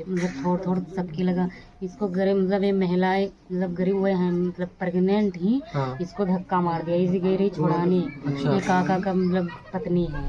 मतलब थोड़ा थोड़ा सबके लगा। इसको गरीब मतलब ये महिलाएं मतलब गरीब हुए हैं मतलब प्रेग्नेंट ही। हाँ। इसको धक्का मार दिया, इसी गिरी छुड़ाने। अच्छा। ये काका का मतलब पत्नी है।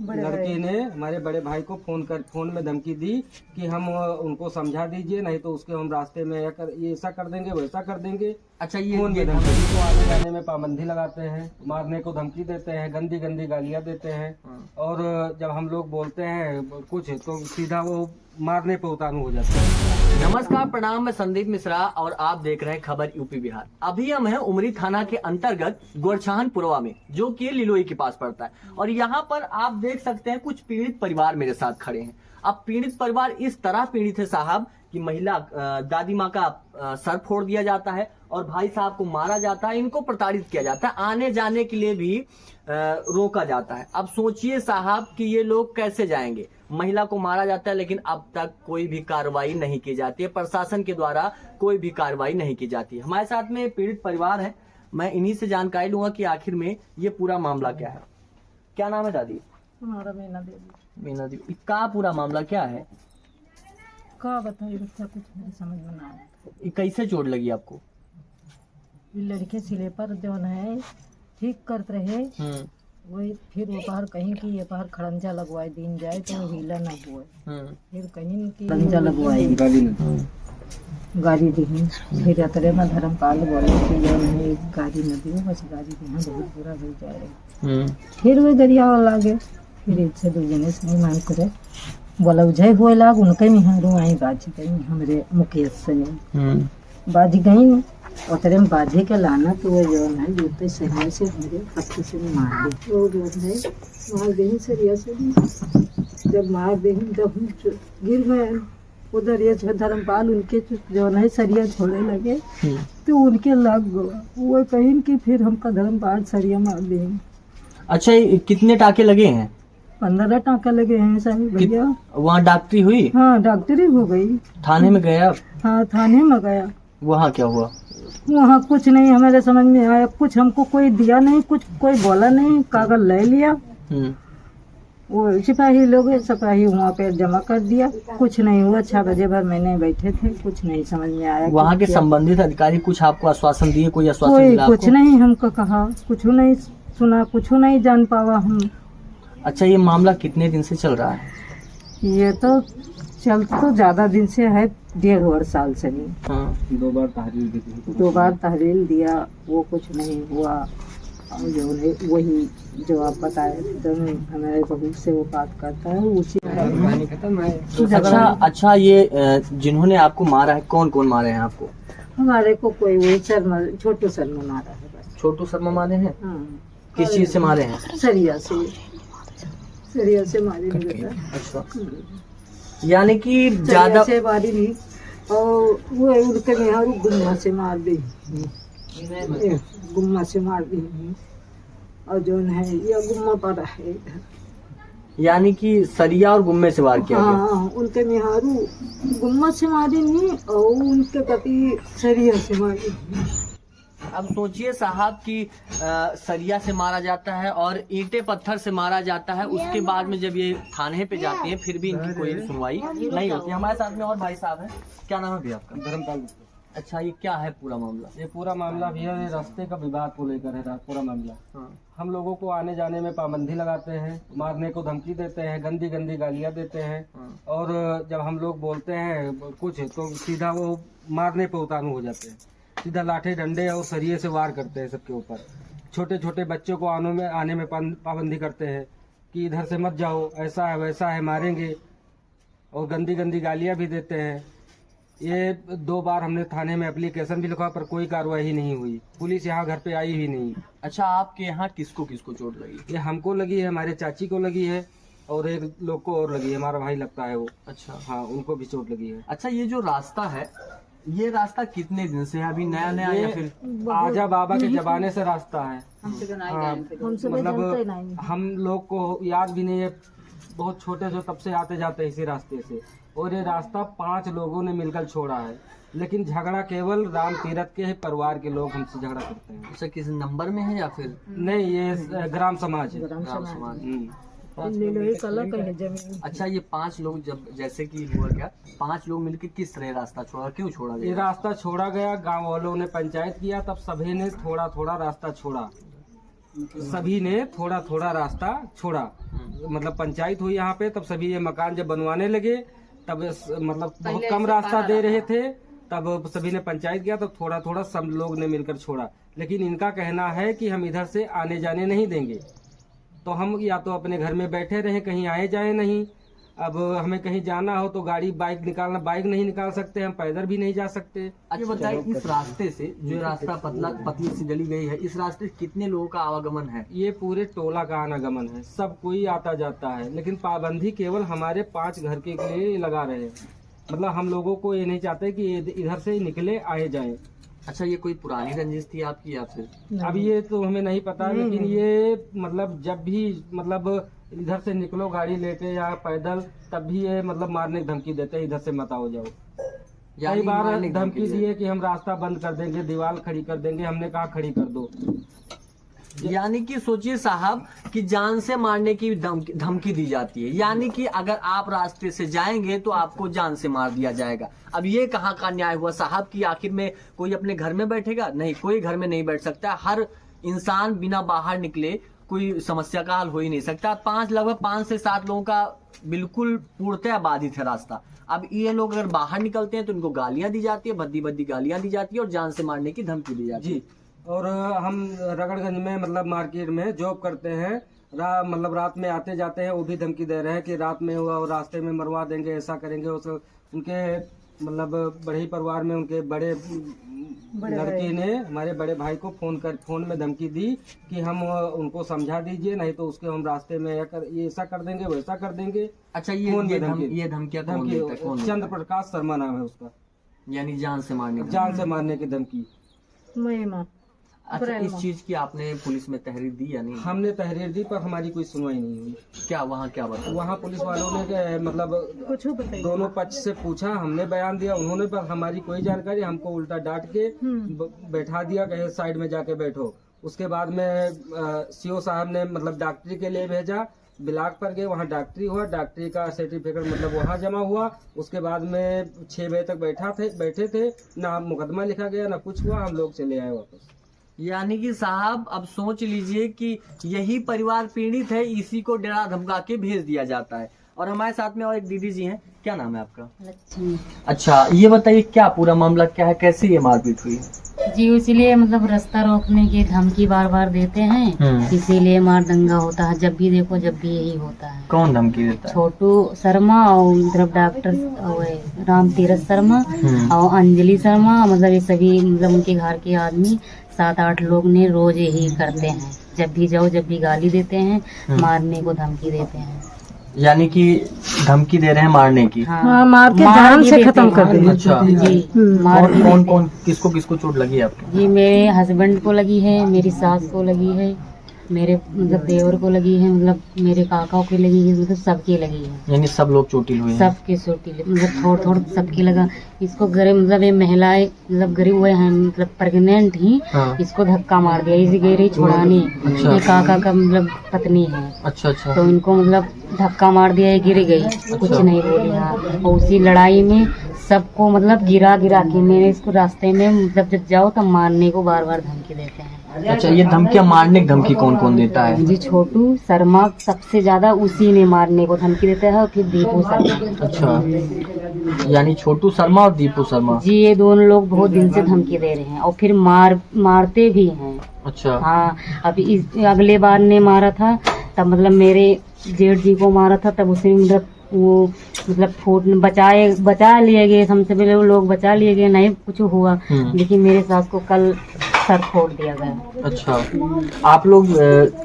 लड़के ने हमारे बड़े भाई को फोन में धमकी दी कि हम उनको समझा दीजिए, नहीं तो उसके हम रास्ते में ये ऐसा कर देंगे वैसा कर देंगे। अच्छा फोन में धमकी को आने जाने में पाबंदी लगाते हैं, मारने को धमकी देते हैं, गंदी गंदी गालियां देते हैं। और जब हम लोग बोलते हैं कुछ तो सीधा वो मारने पे उतारू हो जाते हैं। नमस्कार, प्रणाम, मैं संदीप मिश्रा और आप देख रहे हैं खबर यूपी बिहार। अभी हम हैं उमरी थाना के अंतर्गत गोरछाहन पुरवा में, जो कि लिलोई के पास पड़ता है। और यहाँ पर आप देख सकते हैं कुछ पीड़ित परिवार मेरे साथ खड़े हैं। अब पीड़ित परिवार इस तरह पीड़ित है साहब कि महिला दादी माँ का सर फोड़ दिया जाता है और भाई साहब को मारा जाता है, इनको प्रताड़ित किया जाता है, आने जाने के लिए भी रोका जाता है। अब सोचिए साहब कि ये लोग कैसे जाएंगे। महिला को मारा जाता है लेकिन अब तक कोई भी कार्रवाई नहीं की जाती है, प्रशासन के द्वारा कोई भी कार्रवाई नहीं की जाती है। हमारे साथ में पीड़ित परिवार है, मैं इन्हीं से जानकारी लूंगा कि आखिर में ये पूरा मामला क्या है। क्या नाम है दादी? हमारा मीना देवी। मीना देवी, का पूरा मामला क्या है? का बताइए बच्चा, कुछ नहीं समझ में ना आया। ये कैसे चोट लगी आपको? ये लड़के सिले पर जो है ठीक करते रहे, वही फिर वो बाहर कहीं की ये बाहर खड़ंजा लगवाए दिन जाए तो हीला न हुए। फिर कहीं की खड़ंजा लगवाए गाड़ी दी, फिर अतरे में धर्मपाल बोले कि जो नहीं गाड़ी न दी, बस गाड़ी दी बहुत बुरा हो जाए। फिर वो दरिया लागे, फिर इससे दो जने से नहीं मांग करे बोला उजय हुए लाग उनके मिहारू आई बाज गई हमरे मुकेश से बाज गई। उतरे में बाजे के लाना तो वो जो है जूते सरिया से मेरे पत्ते से मार दी। वो जो है मार दही सरिया से, जब मार दही जब गिर गए उधर ये धर्मपाल उनके जो है सरिया छोड़े लगे तो उनके लग गया वो कहीं की, फिर हमका धर्मपाल सरिया मार दी। अच्छा, कितने टाके लगे हैं? 15 टाँका लगे हैं साहब भैया। वहाँ डॉक्टरी हुई? हाँ डॉक्टरी हो गई। थाने में गया? हाँ थाने में गया। वहाँ क्या हुआ? वहाँ कुछ नहीं हमारे समझ में आया, कुछ हमको कोई दिया नहीं, कुछ कोई बोला नहीं, कागज ले लिया। वो सिपाही लोग सिपाही वहाँ पे जमा कर दिया, कुछ नहीं हुआ। 6 बजे भर मैंने बैठे थे, कुछ नहीं समझ में आया। वहाँ के संबंधित अधिकारी कुछ आपको आश्वासन दिए? कोई आश्वासन कोई मिला कुछ आपको? नहीं हमको कहा, कुछ नहीं सुना, कुछ नहीं जान पावा हम। अच्छा, ये मामला कितने दिन से चल रहा है? ये तो चल तो ज्यादा दिन से है, 1.5 साल से भी। हाँ। 2 बार तहरीर दी, 2 बार तहरीर दिया, वो कुछ नहीं हुआ। और जो है वही जो आप बताए तो हमारे बहू से वो बात करता है उसी खत्म है। अच्छा, ये जिन्होंने आपको मारा है कौन कौन मारे हैं आपको? हमारे को कोई वही शर्मा छोटू शर्मा मारा है बस। छोटू शर्मा मारे हैं? हाँ। किस चीज से मारे हैं? सरिया से मारी नहीं बेटा। अच्छा, यानी कि ज्यादा से मारी नहीं। और वो उनके मेहरू गुम्मा से मार दी, गुम्मा से मार दी। और जो है ये गुम्मा पड़ा है इधर, यानी कि सरिया और गुम्मे से वार किया गया। हाँ उनके मेहरू गुम्मा से मारी नहीं और उनके पति सरिया से मारी। अब सोचिए साहब कि सरिया से मारा जाता है और ईंटे पत्थर से मारा जाता है, उसके बाद में जब ये थाने पे जाते हैं फिर भी इनकी कोई सुनवाई नहीं होती। हमारे साथ में और भाई साहब हैं। क्या नाम है भैया आपका? धर्मपाल। अच्छा, ये क्या है पूरा मामला? ये पूरा मामला भैया ये रास्ते का विवाद को लेकर है। पूरा मामला हम लोगों को आने जाने में पाबंदी लगाते हैं, मारने को धमकी देते हैं, गंदी गंदी गालियां देते हैं। और जब हम लोग बोलते हैं कुछ तो सीधा वो मारने पे उतारू हो जाते हैं, सीधा लाठे डंडे और सरिये से वार करते हैं सबके ऊपर। छोटे छोटे बच्चों को आने में पाबंदी करते हैं कि इधर से मत जाओ, ऐसा है वैसा है, मारेंगे। और गंदी गंदी गालियां भी देते हैं। ये 2 बार हमने थाने में एप्लीकेशन भी लिखा पर कोई कार्रवाई नहीं हुई, पुलिस यहाँ घर पे आई ही नहीं। अच्छा, आपके यहाँ किसको किसको चोट लगी? ये हमको लगी है, हमारे चाची को लगी है और एक लोग को और लगी है, हमारा भाई लगता है वो। अच्छा। हाँ उनको भी चोट लगी है। अच्छा, ये जो रास्ता है, ये रास्ता कितने दिन से है? अभी नया नया या फिर आजा बाबा के जमाने से रास्ता है। हाँ, मतलब नहीं। हम लोग को याद भी नहीं है, बहुत छोटे जो तब से आते जाते इसी रास्ते से। और ये रास्ता 5 लोगों ने मिलकर छोड़ा है, लेकिन झगड़ा केवल राम तीरथ के परिवार के लोग हमसे झगड़ा करते हैं। अच्छा, किस नंबर में है या फिर? नहीं, ये ग्राम समाज है। ग्राम समाज। लीलोई कला कहीं जमीन। अच्छा, ये 5 लोग जब जैसे कि हुआ क्या, 5 लोग मिलकर किस तरह रास्ता छोड़ा, क्यों छोड़ा ये गया? रास्ता छोड़ा गया, गांव वालों ने पंचायत किया, तब सभी ने थोड़ा थोड़ा रास्ता छोड़ा, सभी ने थोड़ा थोड़ा रास्ता छोड़ा। मतलब पंचायत हुई यहाँ पे, तब सभी ये मकान जब बनवाने लगे, तब मतलब बहुत कम रास्ता दे रहे थे, तब सभी ने पंचायत किया, तब थोड़ा थोड़ा सब लोग ने मिलकर छोड़ा। लेकिन इनका कहना है कि हम इधर से आने जाने नहीं देंगे, तो हम या तो अपने घर में बैठे रहें, कहीं आए जाए नहीं। अब हमें कहीं जाना हो तो गाड़ी बाइक निकालना, बाइक नहीं निकाल सकते, हम पैदल भी नहीं जा सकते। ये बताइए, इस रास्ते से जो रास्ता पतली सी गली गई है, इस रास्ते से कितने लोगों का आवागमन है? ये पूरे टोला का आनागमन है, सब कोई आता जाता है, लेकिन पाबंदी केवल हमारे 5 घर के लिए लगा रहे हैं। मतलब हम लोगों को ये नहीं चाहते कि इधर से निकले आए जाएं। अच्छा, ये कोई पुरानी रंजिश थी आपकी या फिर? अब ये तो हमें नहीं पता, लेकिन ये मतलब जब भी मतलब इधर से निकलो गाड़ी लेके या पैदल, तब भी ये मतलब मारने की धमकी देते हैं, इधर से मत आओ जाओ। कई बार मारने की धमकी दिए कि हम रास्ता बंद कर देंगे, दीवार खड़ी कर देंगे, हमने कहा खड़ी कर दो। यानी कि सोचिए साहब कि जान से मारने की धमकी दी जाती है, यानी कि अगर आप रास्ते से जाएंगे तो आपको जान से मार दिया जाएगा। अब ये कहाँ का न्याय हुआ साहब कि आखिर में कोई अपने घर में बैठेगा? नहीं, कोई घर में नहीं बैठ सकता। हर इंसान बिना बाहर निकले कोई समस्या का हल हो ही नहीं सकता। लगभग 5 से 7 लोगों का बिल्कुल पूर्णतः बाधित है रास्ता। अब ये लोग अगर बाहर निकलते हैं तो इनको गालियां दी जाती है, भद्दी गालियां दी जाती है और जान से मारने की धमकी दी जाती है। जी, और हम रगड़गंज में मतलब मार्केट में जॉब करते हैं, मतलब रात में आते जाते हैं, वो भी धमकी दे रहे हैं कि रात में हुआ और रास्ते में मरवा देंगे, ऐसा करेंगे। उनके मतलब बड़े ही परिवार में उनके बड़े लड़के ने हमारे बड़े भाई को फोन में धमकी दी कि हम उनको समझा दीजिए, नहीं तो उसके हम रास्ते में ये ऐसा कर देंगे, वैसा कर देंगे। अच्छा, ये धमकियां कौन देता है? कौन? चंद्र प्रकाश शर्मा नाम है उसका। यानी जान से मारने की धमकी। अच्छा, इस चीज की आपने पुलिस में तहरीर दी या नहीं? हमने तहरीर दी, पर हमारी कोई सुनवाई नहीं हुई। क्या वहाँ क्या बता? वहाँ पुलिस वालों ने मतलब दोनों पक्ष से पूछा, हमने बयान दिया, उन्होंने, पर हमारी कोई जानकारी, हमको उल्टा डांट के बैठा दिया, कहे साइड में जाके बैठो। उसके बाद में सीओ साहब ने मतलब डॉक्टरी के लिए भेजा, ब्लॉक पर गए, वहाँ डॉक्टरी हुआ, डॉक्टरी का सर्टिफिकेट मतलब वहाँ जमा हुआ। उसके बाद में 6 बजे तक बैठे थे, ना मुकदमा लिखा गया, ना कुछ हुआ, हम लोग चले आए वापस। यानी कि साहब अब सोच लीजिए कि यही परिवार पीड़ित है, इसी को डरा धमका के भेज दिया जाता है। और हमारे साथ में और एक दीदी जी हैं, क्या नाम है आपका? लक्ष्मी। अच्छा, ये बताइए क्या पूरा मामला क्या है, कैसे ये मारपीट हुई? जी, इसीलिए मतलब रास्ता रोकने की धमकी बार देते हैं, इसीलिए मार दंगा होता है। जब भी देखो जब भी यही होता है। कौन धमकी देता है? छोटू शर्मा और मतलब डॉक्टर राम तीरथ शर्मा और अंजलि शर्मा, मतलब ये सभी मतलब उनके घर के आदमी 7-8 लोग ने रोज यही करते हैं। जब भी जाओ जब भी गाली देते हैं, मारने को धमकी देते हैं। यानी कि धमकी दे रहे हैं मारने की? हाँ, मार के जान से खत्म कर देंगे। अच्छा जी, कौन किसको चोट लगी है आपके? जी, मेरे हस्बैंड को लगी है, मेरी सास को लगी है, मेरे मतलब देवर को लगी है, मतलब मेरे काका को लगी है, मतलब सबकी लगी है। यानी सब लोग चोटिल हुए हैं? सबके चोटिल, मतलब थोड़ा सबकी लगा। इसको गरीब मतलब ये महिलाएं मतलब गरीब हुए हैं, मतलब प्रेग्नेंट ही। हाँ। इसको धक्का मार दिया, इसी गेरी छुड़ानी। अच्छा। ये काका का मतलब पत्नी है। अच्छा। तो इनको मतलब धक्का मार दिया, ये गिर गई। कुछ नहीं बोली। हाँ, और उसी लड़ाई में सबको मतलब गिरा के मैंने इसको रास्ते में मतलब जब जाओ तब मारने को बार धमकी देते हैं। अच्छा, ये धमकियां मारने की धमकी कौन देता है? जी, छोटू शर्मा सबसे ज्यादा उसी ने मारने को धमकी देता है, और फिर दीपू शर्मा। अच्छा, यानी छोटू शर्मा और दीपू शर्मा। जी, ये दोनों लोग बहुत दिन से धमकी दे रहे हैं और फिर मारते भी हैं। अच्छा। हाँ, अभी अगले बार ने मारा था तब मतलब मेरे जेठ जी को मारा था, तब उसे मतलब वो मतलब बचा लिए गए, हमसे पहले वो लोग बचा लिए गए, नहीं कुछ हुआ। लेकिन मेरे सास को कल सर फोड़ दिया गया। अच्छा, आप लोग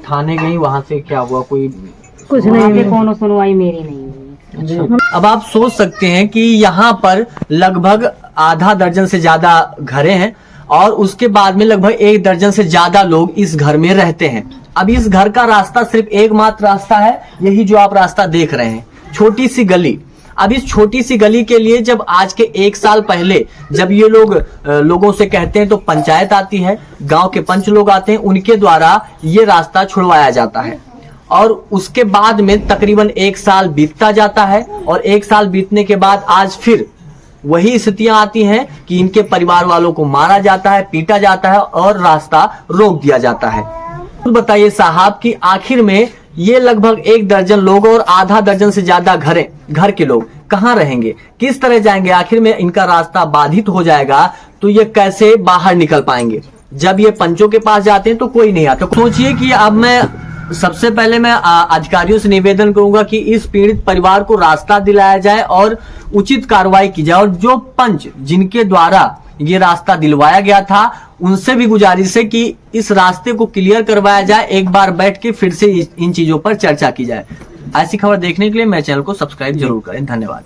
थाने गई, वहाँ से क्या हुआ? कुछ नहीं, कोनो सुनवाई मेरी नहीं हुई। अच्छा। अब आप सोच सकते हैं कि यहाँ पर लगभग आधा दर्जन से ज्यादा घरें हैं और उसके बाद में लगभग 1 दर्जन से ज्यादा लोग इस घर में रहते हैं। अब इस घर का रास्ता सिर्फ एकमात्र रास्ता है, यही जो आप रास्ता देख रहे हैं, छोटी सी गली। अब इस छोटी सी गली के लिए जब आज के 1 साल पहले जब ये लोगों से कहते हैं तो पंचायत आती है, गांव के पंच लोग आते हैं, उनके द्वारा ये रास्ता छुड़वाया जाता है। और उसके बाद में तकरीबन 1 साल बीतता जाता है और 1 साल बीतने के बाद आज फिर वही स्थितियां आती हैं कि इनके परिवार वालों को मारा जाता है, पीटा जाता है और रास्ता रोक दिया जाता है। तो बताइए साहब कि आखिर में ये लगभग 1 दर्जन लोग और आधा दर्जन से ज्यादा घर के लोग कहाँ रहेंगे, किस तरह जाएंगे? आखिर में इनका रास्ता बाधित हो जाएगा तो ये कैसे बाहर निकल पाएंगे? जब ये पंचों के पास जाते हैं तो कोई नहीं आता। सोचिए कि अब मैं सबसे पहले मैं अधिकारियों से निवेदन करूंगा कि इस पीड़ित परिवार को रास्ता दिलाया जाए और उचित कार्रवाई की जाए, और जो पंच जिनके द्वारा ये रास्ता दिलवाया गया था उनसे भी गुजारिश है कि इस रास्ते को क्लियर करवाया जाए, एक बार बैठ के फिर से इन चीजों पर चर्चा की जाए। ऐसी खबर देखने के लिए मेरे चैनल को सब्सक्राइब जरूर करें। धन्यवाद।